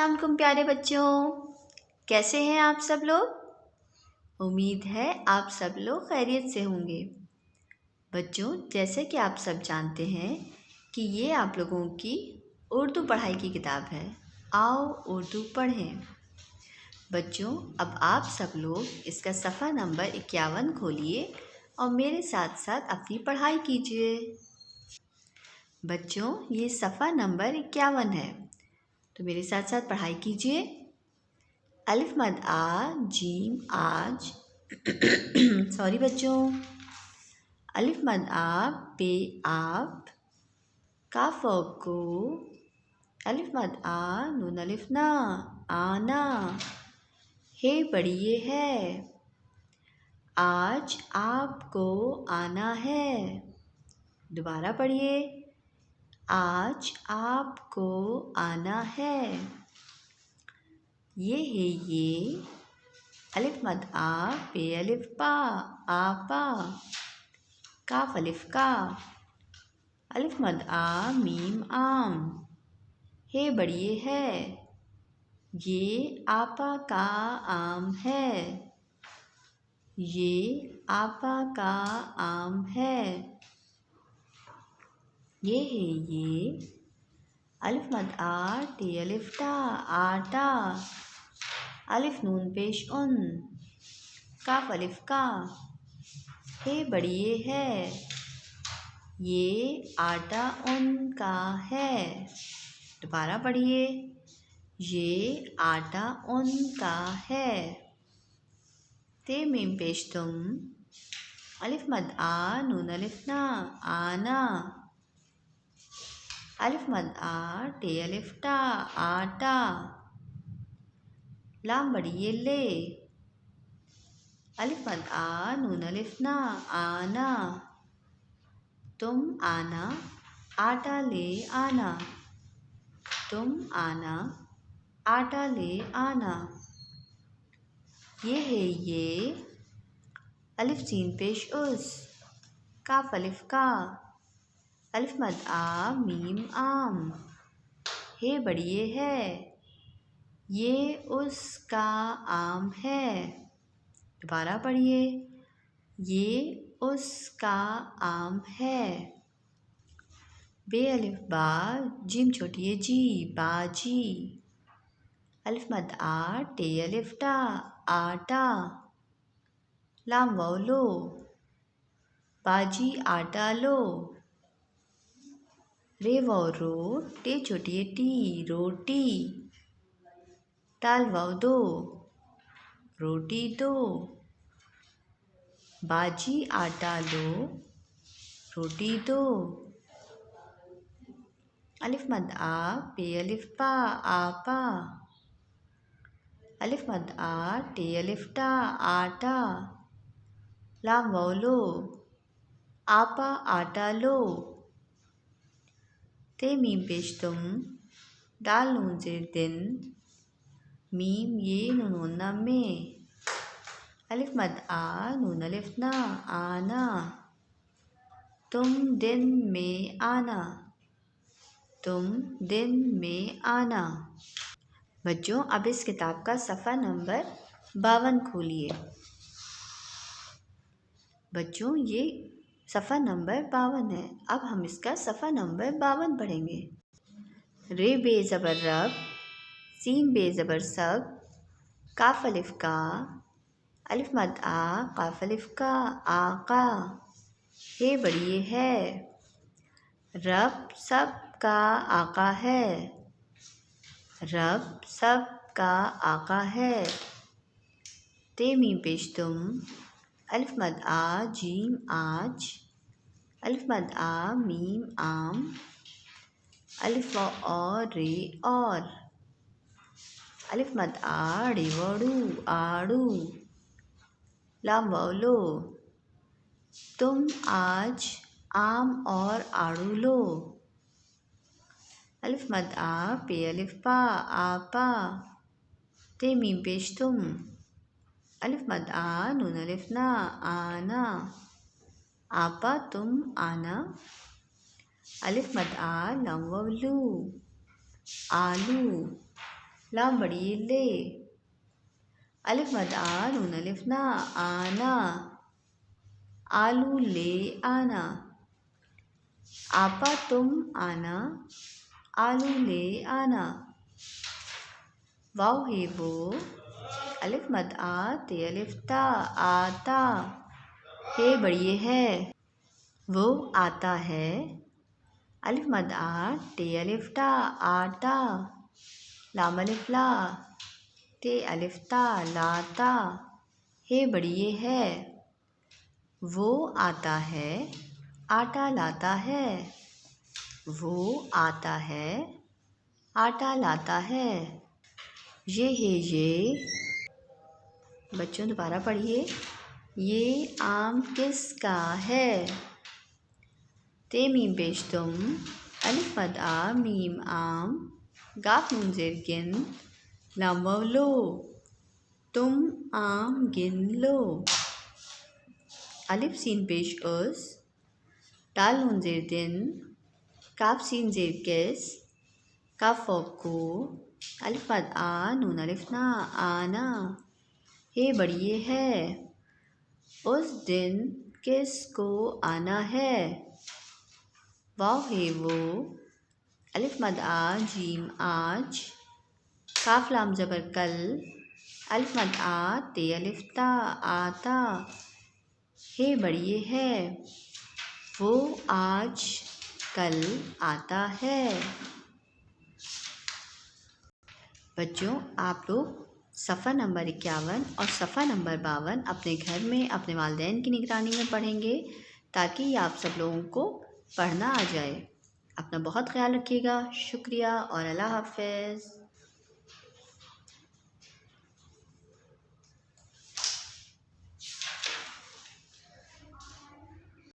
अस्सलाम वालेकुम प्यारे बच्चों, कैसे हैं आप सब लोग। उम्मीद है आप सब लोग खैरियत से होंगे। बच्चों, जैसे कि आप सब जानते हैं कि ये आप लोगों की उर्दू पढ़ाई की किताब है। आओ उर्दू पढ़ें। बच्चों, अब आप सब लोग इसका सफ़ा नंबर 51 खोलिए और मेरे साथ साथ अपनी पढ़ाई कीजिए। बच्चों, ये सफ़ा नंबर 51 है, तो मेरे साथ साथ पढ़ाई कीजिए। अलिफ मद आ जीम आज सॉरी बच्चों। अलिफ मद आ पे आप, काफ को। अलिफ मद आ नून अलिफ ना, आना। हे पढ़िए है, आज आपको आना है। दोबारा पढ़िए, आज आपको आना है। ये है ये। अलिफ मद आ पे अलिफ पा, आपा। काफ अलिफ का। अलिफ मद आ मीम आम, हे बढ़िए है। ये आपा का आम है, ये आपा का आम है। ये है ये। अलिफ मद आ टे अलिफ टा, आटा। अलिफ नून पेश उन, काफ अलिफ का। हे बढ़िए है, ये आटा उनका है। दोबारा पढ़िए, ये आटा उनका है। ते मीम पेश तुम। अलिफ मद आ नून अलिफ ना, आना। अलिफ मद आ टे अलिफ टा, आटा। लाम बढ़िए ले। अलिफ मद आ नून अलिफ ना, आना। तुम आना, आटा ले आना। तुम आना, आटा ले आना। ये है ये। अलिफ सीन पेश उस, काफ अलिफ का। अलिफ मद आ मीम आम, हे बढ़िए है। ये उसका आम है। दोबारा पढ़िए, ये उसका आम है। बे अलिफ बा जिम छोटी जी, बाजी। अलिफ मद आ टे अलिफ टा, आटा। लाम वाव लो, बाजी आटा लो। रे वाव रो, टे छोटी टी, रोटी। टाल वाव दो, रोटी दो। बाजी आटा लो, रोटी दो। अलिफ मद आ पे अलिफ पा, आपा। अलिफ मद आ टे अलिफ टा, आटा। लाम वाव लो, आपा आटा लो। ते मीम पेश तुम। दाल नून जेर दिन, मीम ये नून में। अलिफ मद आ नून अलिफ ना, आना। तुम दिन में आना, तुम दिन में आना। बच्चों, अब इस किताब का सफ़ा नंबर 52 खोलिए। बच्चों, ये सफ़ा नंबर 52 है। अब हम इसका सफ़ा नंबर 52 पढ़ेंगे। रे बे ज़बर रब, सीन बे ज़बर सब, काफ अलिफ का। अलिफ मद आ काफ अलिफ का, आका। हे बढ़िए है, रब सब का आका है। रब सब का आका है। ते मीम पेश तुम। अलिफ मद आ जीम आज। अलिफ मद आ मीम आम। अलिफ और रे और। अलिफ मद आ रेवड़ू, आड़ू। लाम वाव लो, तुम आज आम और आड़ू लो। अलिफ मद आ पे अलिफ पा, आपा। ते मीम पेश तुम। अलिफ मद आ नून अलिफ ना, आना। आपा तुम आना। अलिफ मद आ लम वाव लू, आलू। लाम बड़ी ले। अलिफ मद आ नून अलिफ ना आना, आलू ले आना। आपा तुम आना, आलू ले आना। वाव है वो, अलिफ मद आ ते अलिफ ता आता, हे बड़ी है वो आता है। अलिफ मद आ टे अलिफ टा आटा, लाम अलिफ ला ते अलिफ ता लाता, हे बड़ी है वो आता है आटा लाता है। वो आता है आटा लाता है। ये है ये। बच्चों दोबारा पढ़िए। ये आम किसका है? ते मीम पेश तुम, अलिफ मद आ मीम आम, गाफ नून ज़ेर गिन, लाम वाव लो, तुम आम गिन लो। अलिफ सीन पेश उस, दाल नून ज़ेर दिन, काफ सीन ज़ेर किस, काफ वाव को, अलिफ मद आ नून अलिफ ना आना, हे बड़ी है उस दिन किसको आना है। वाव है वो, अलिफ मद आ जीम आज, काफ लाम ज़बर कल, अलिफ मद आ ते अलिफ ता आता, हे बड़ी है वो आज कल आता है। बच्चों आप लोग सफ़ा नंबर 51 और सफ़ा नंबर 52 अपने घर में अपने वालिदैन की निगरानी में पढ़ेंगे, ताकि आप सब लोगों को पढ़ना आ जाए। अपना बहुत ख्याल रखिएगा। शुक्रिया और अल्लाह हाफ़िज़।